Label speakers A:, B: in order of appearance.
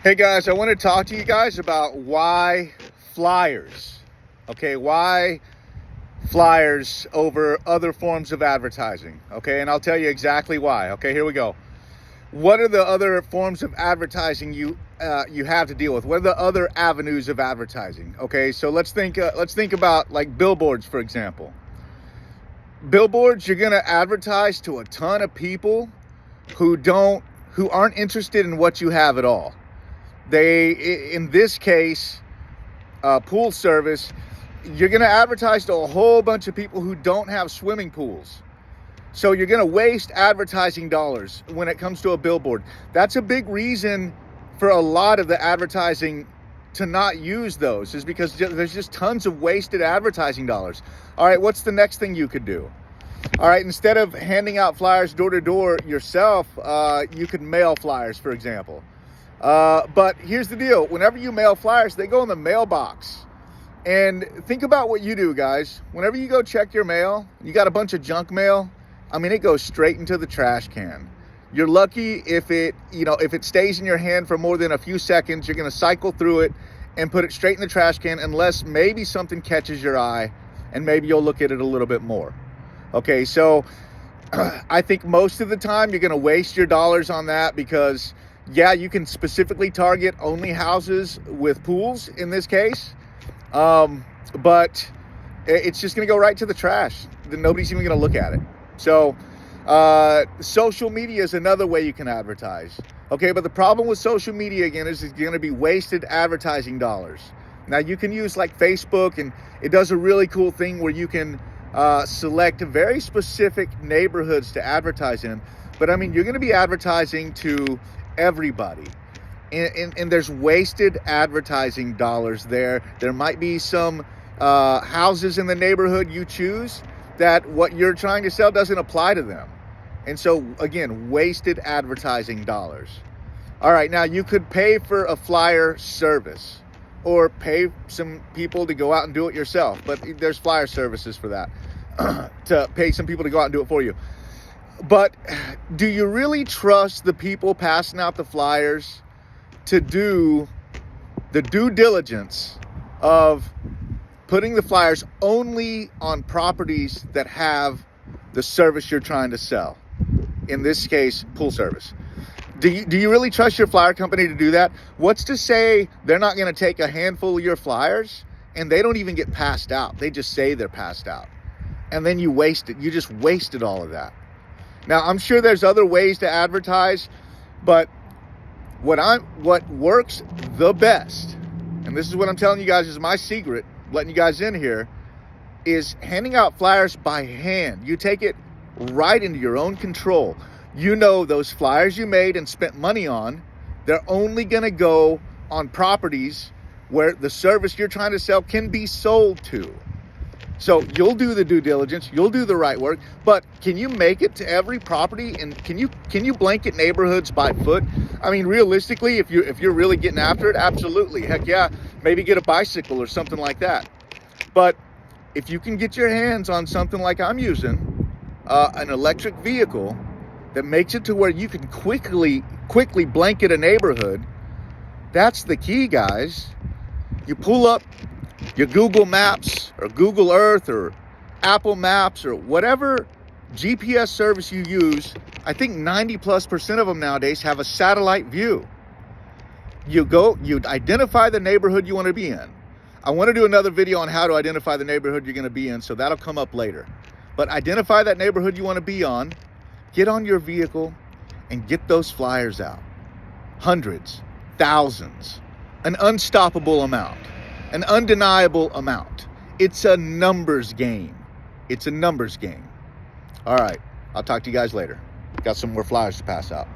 A: Hey guys, I want to talk to you guys about why flyers. Okay, why flyers over other forms of advertising. Okay, and I'll tell you exactly why. Okay, here we go. What are the other forms of advertising you have to deal with? What are the other avenues of advertising? Okay, so let's think about like billboards, for example. Billboards, you're gonna advertise to a ton of people who aren't interested in what you have at all. In this case, pool service, you're going to advertise to a whole bunch of people who don't have swimming pools. So you're going to waste advertising dollars when it comes to a billboard. That's a big reason for a lot of the advertising to not use those, is because there's just tons of wasted advertising dollars. All right, what's the next thing you could do? All right, instead of handing out flyers door to door yourself, you could mail flyers, for example. But here's the deal. Whenever you mail flyers, they go in the mailbox. And think about what you do, guys. Whenever you go check your mail, you got a bunch of junk mail. I mean, it goes straight into the trash can. You're lucky if it stays in your hand for more than a few seconds. You're going to cycle through it and put it straight in the trash can, unless maybe something catches your eye and maybe you'll look at it a little bit more. Okay, so I think most of the time you're going to waste your dollars on that, because yeah, you can specifically target only houses with pools in this case, but it's just going to go right to the trash. Then nobody's even going to look at it. So social media is another way you can advertise. Okay, but the problem with social media, again, is it's going to be wasted advertising dollars. Now, you can use like Facebook, and it does a really cool thing where you can select very specific neighborhoods to advertise in. But I mean, you're going to be advertising to everybody, and there's wasted advertising dollars there. There might be some houses in the neighborhood you choose that what you're trying to sell doesn't apply to them, and so again, wasted advertising dollars. All right, now you could pay for a flyer service or pay some people to go out and do it yourself, but there's flyer services for that to pay some people to go out and do it for you. But do you really trust the people passing out the flyers to do the due diligence of putting the flyers only on properties that have the service you're trying to sell? In this case, pool service. Do you really trust your flyer company to do that? What's to say they're not going to take a handful of your flyers and they don't even get passed out? They just say they're passed out. And then you waste it. You just wasted all of that. Now, I'm sure there's other ways to advertise, but what works the best, and this is what I'm telling you guys is my secret, letting you guys in here, is handing out flyers by hand. You take it right into your own control. You know those flyers you made and spent money on, they're only going to go on properties where the service you're trying to sell can be sold to. So you'll do the due diligence, you'll do the right work, but can you make it to every property? And can you blanket neighborhoods by foot? I mean, realistically, if you're really getting after it, absolutely. Heck yeah, maybe get a bicycle or something like that. But if you can get your hands on something like I'm using, an electric vehicle that makes it to where you can quickly blanket a neighborhood, that's the key, guys. You pull up your Google Maps or Google Earth or Apple Maps or whatever GPS service you use. I think 90+% of them nowadays have a satellite view. You identify the neighborhood you want to be in. I want to do another video on how to identify the neighborhood you're going to be in, so that'll come up later. But identify that neighborhood you want to be on, get on your vehicle, and get those flyers out. Hundreds, thousands, an unstoppable amount. An undeniable amount. It's a numbers game. It's a numbers game. All right. I'll talk to you guys later. Got some more flyers to pass out.